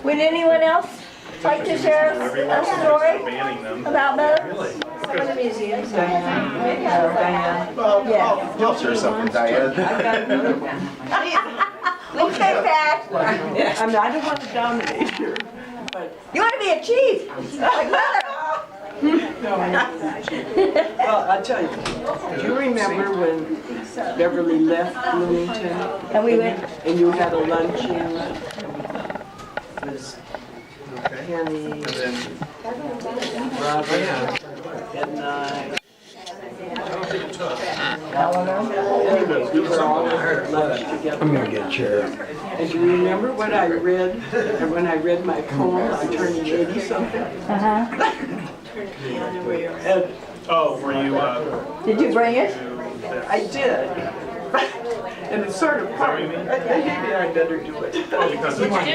Would anyone else like to share a story about boats? From the museum. Diane. Yes. I'll share something, Diane. Okay, Pat. I don't want to dominate here, but You want to be a chief? Like mother. well, I'll tell you. Do you remember when Beverly left Bloomington And we went, and you had a luncheon? It was Penny, Robert, and we were all at lunch together. I'm gonna get a chair. And do you remember what I read? And when I read my poem on turning 80-something? And Oh, were you, did you bring it? I did. And it's sort of part of it. Maybe I better do it. because you want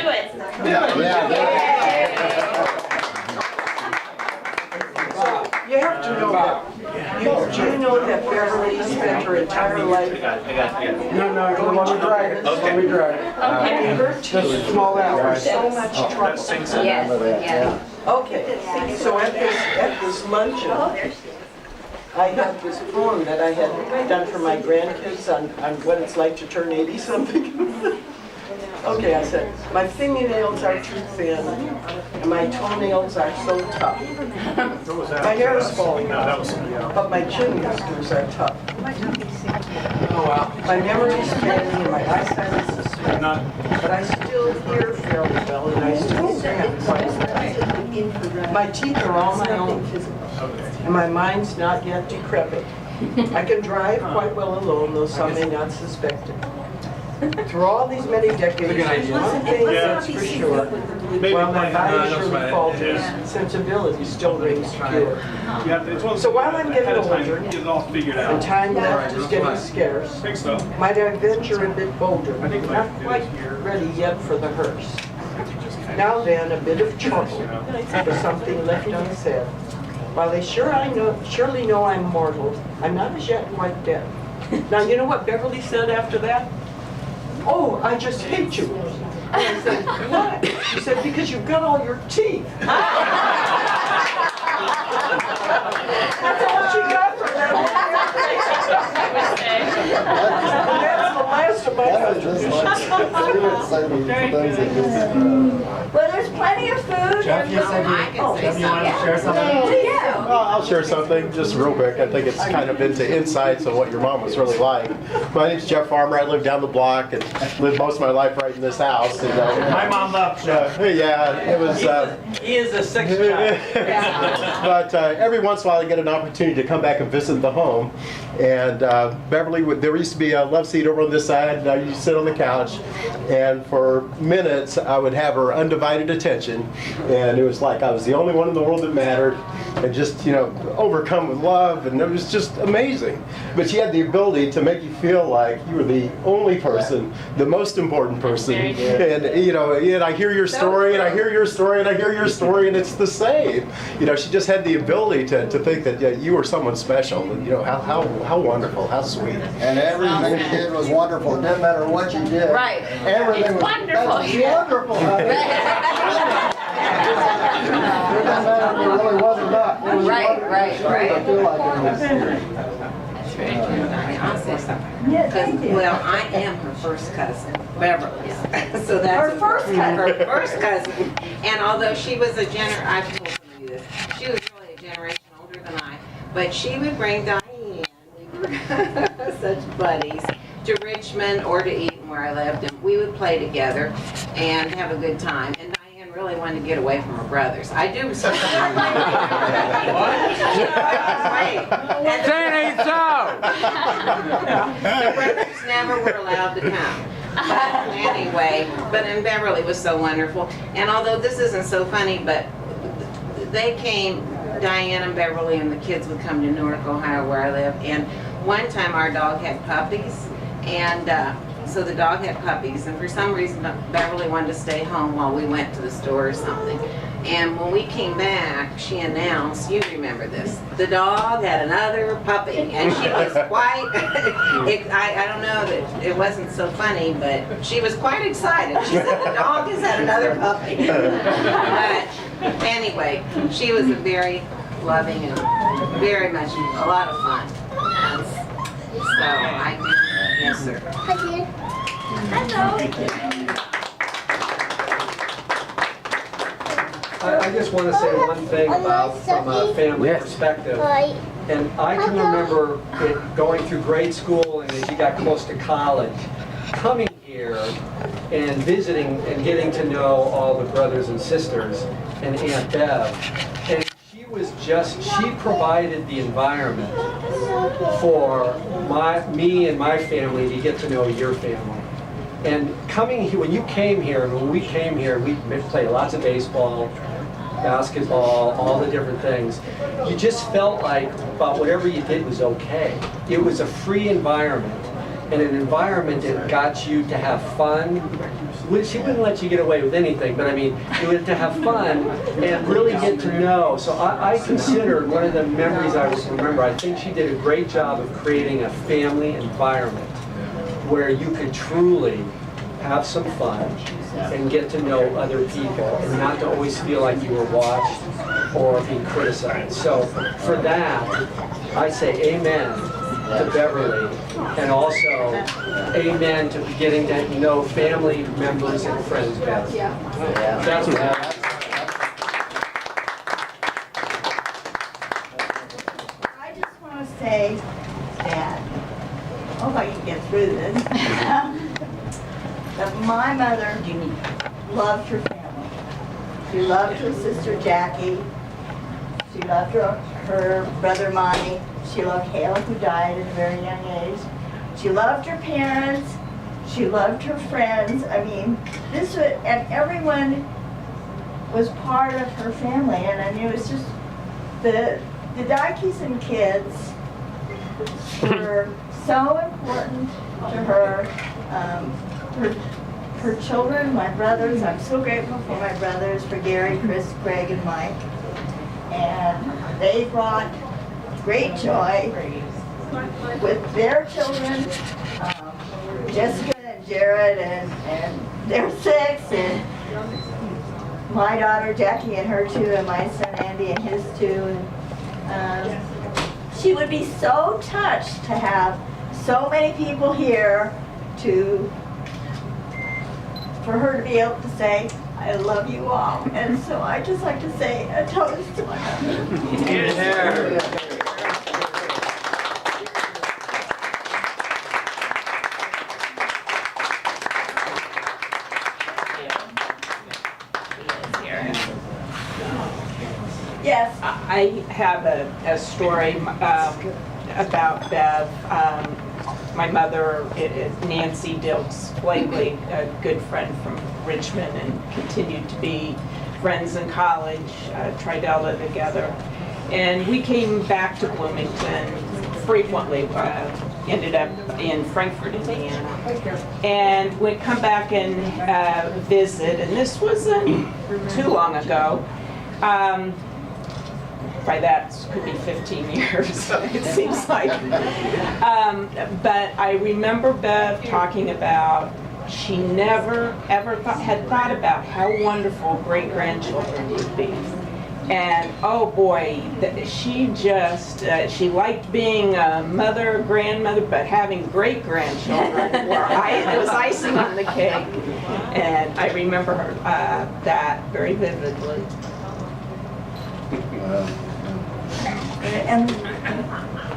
You have to know that. Do you know that Beverly spent her entire life No, the one we drive. The one we drive. in her teeth, small hours, so much trouble? Yes. Okay, so at this luncheon, I had this poem that I had done for my grandkids on what it's like to turn 80-something. Okay, I said, my fingernails are too thin, and my toenails are so tough. My hair is falling out, but my chin whiskers are tough. Oh, wow. My memory is failing and my eyesight is suspect. Not, But I still hear fairly well and I still stand quite well. My teeth are all my own, and my mind's not yet decrepit. I can drive quite well alone, though some may not suspect it. Through all these many decades, there's one thing that's for sure. While my body surely falters, sensibility still reigns pure. So while I'm getting older, get it all figured and out. time left is getting scarce, Think so. might I venture a bit bolder, not quite ready yet for the hearse. Now then, a bit of trouble for something left unsaid. While they surely know I'm mortal, I'm not as yet quite dead. Now, you know what Beverly said after that? Oh, I just hate you. And I said, what? She said, because you've got all your teeth. That's all she got from that. And that's the last of my contributions. Well, there's plenty of food. Jeff, you said you wanted to share something? Yeah. Well, I'll share something just real quick. I think it's kind of into insights of what your mom was really like. My name's Jeff Farmer. I live down the block and lived most of my life right in this house. And, My mom loved Jeff. yeah, it was. He is a sixth child. But every once in a while I get an opportunity to come back and visit the home. And Beverly, there used to be a love seat over on this side, and I used to sit on the couch. And for minutes, I would have her undivided attention. And it was like I was the only one in the world that mattered. And just, overcome with love. And it was just amazing. But she had the ability to make you feel like you were the only person, the most important person. And, and I hear your story, and I hear your story, and I hear your story, and it's the same. She just had the ability to think that you were someone special. And, how wonderful, how sweet. And everything you did was wonderful. It didn't matter what you did. Right. Everything It's was wonderful. That's wonderful. It didn't matter if it really was or not. It was Right, wonderful. right, right. I feel like it was. That's very true. I'll say something. Yes, thank you. Well, I am her first cousin, Beverly. So that's Her first cousin. Her first cousin. And although she was I've told some of you this, she was really a generation older than I. But she would bring Diane, we were such buddies, to Richmond or to Eaton where I lived, and we would play together and have a good time. And Diane really wanted to get away from her brothers. I do. Say so! The brothers never were allowed to come. Anyway, but in Beverly was so wonderful. And although this isn't so funny, but they came, Diane and Beverly and the kids would come to Newark, Ohio, where I live. And one time our dog had puppies, and so the dog had puppies. And for some reason, Beverly wanted to stay home while we went to the store or something. And when we came back, she announced, you remember this, the dog had another puppy, and she was quite, I don't know that it wasn't so funny, but she was quite excited. She said, the dog has had another puppy. But anyway, she was a very loving and very much a lot of fun. So I do, yes, sir. I just want to say one thing about from a family perspective. And I can remember it going through grade school and as you got close to college, coming here and visiting and getting to know all the brothers and sisters and Aunt Bev. And she provided the environment for me and my family to get to know your family. And coming here, when you came here, and when we came here, we played lots of baseball, basketball, all the different things. You just felt like about whatever you did was okay. It was a free environment, and an environment that got you to have fun. She wouldn't let you get away with anything, but I mean, you had to have fun and really get to know. So I consider one of the memories I remember, I think she did a great job of creating a family environment where you could truly have some fun and get to know other people and not to always feel like you were watched or being criticized. So for that, I say amen to Beverly, and also amen to getting to know family members and friends better. That's what happened. I just want to say that, I hope I can get through this, that my mother loved her family. She loved her sister Jackie. She loved her brother Monty. She loved Hale, who died at a very young age. She loved her parents. She loved her friends. I mean, and everyone was part of her family. And I mean, it was just, the Dykesen kids were so important to her. Her children, my brothers, I'm so grateful for my brothers, for Gary, Chris, Greg, and Mike. And they brought great joy with their children, Jessica and Jared, and they're 6, and my daughter Jackie and her 2, and my son Andy and his 2. And she would be so touched to have so many people here for her to be able to say, I love you all. And so I just like to say a toast to my mother. Yes. I have a story about Bev. My mother, Nancy Dilks Blakely, a good friend from Richmond, and continued to be friends in college, Tri-Delta together. And we came back to Bloomington frequently, ended up in Frankfort, Indiana. And we'd come back and visit, and this wasn't too long ago. By that, it could be 15 years, it seems like. But I remember Bev talking about she never ever had thought about how wonderful great-grandchildren would be. And oh boy, she she liked being a mother, grandmother, but having great-grandchildren, it was icing on the cake. And I remember her, that very vividly. And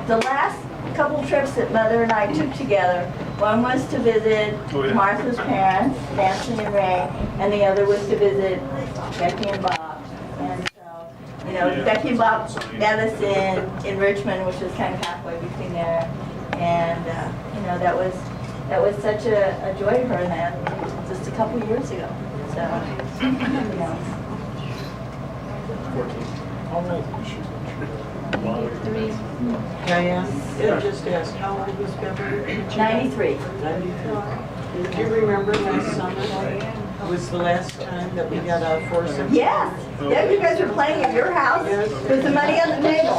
the last couple trips that Mother and I took together, one was to visit Martha's parents, Nancy and Ray, and the other was to visit Becky and Bob. And so, you know, Becky and Bob met us in Richmond, which was kind of halfway between there. And, you know, that was such a joy to her, and that just a couple years ago. So, you know. 14. How old was she? 3. Diane, I just asked, how old was Beverly? 93. 93. Do you remember last summer? was the last time that we had a foursome. Yes, yeah, you guys were playing at your house with the money on the table.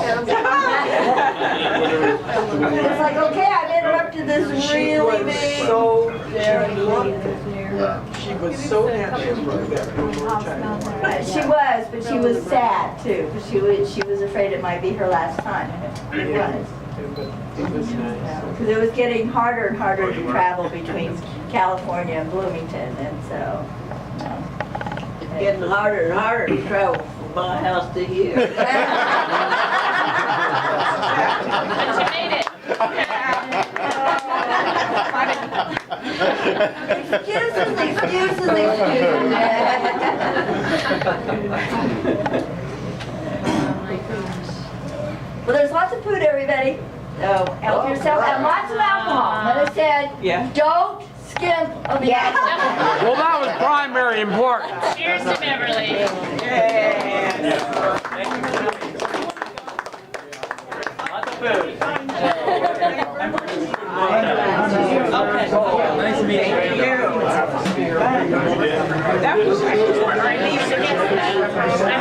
It's like, okay, I've interrupted this really big. So very Yeah. She was so happy to do that one more time. She was sad too, because she was afraid it might be her last time. It was. It was nice. Because it was getting harder and harder to travel between California and Bloomington, and so. It's getting harder and harder to travel from my house to here. But you made it. Excuses. Well, there's lots of food, everybody. So help yourself, and lots of alcohol. Mother said, Yeah. don't skimp on the alcohol. Well, that was primary importance. Cheers to Beverly. Nice to meet you. That was I'm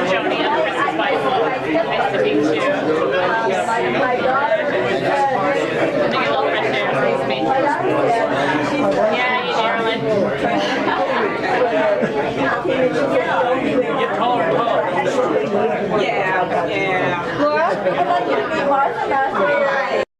Joni, I'm Chris's wife. Nice to meet you.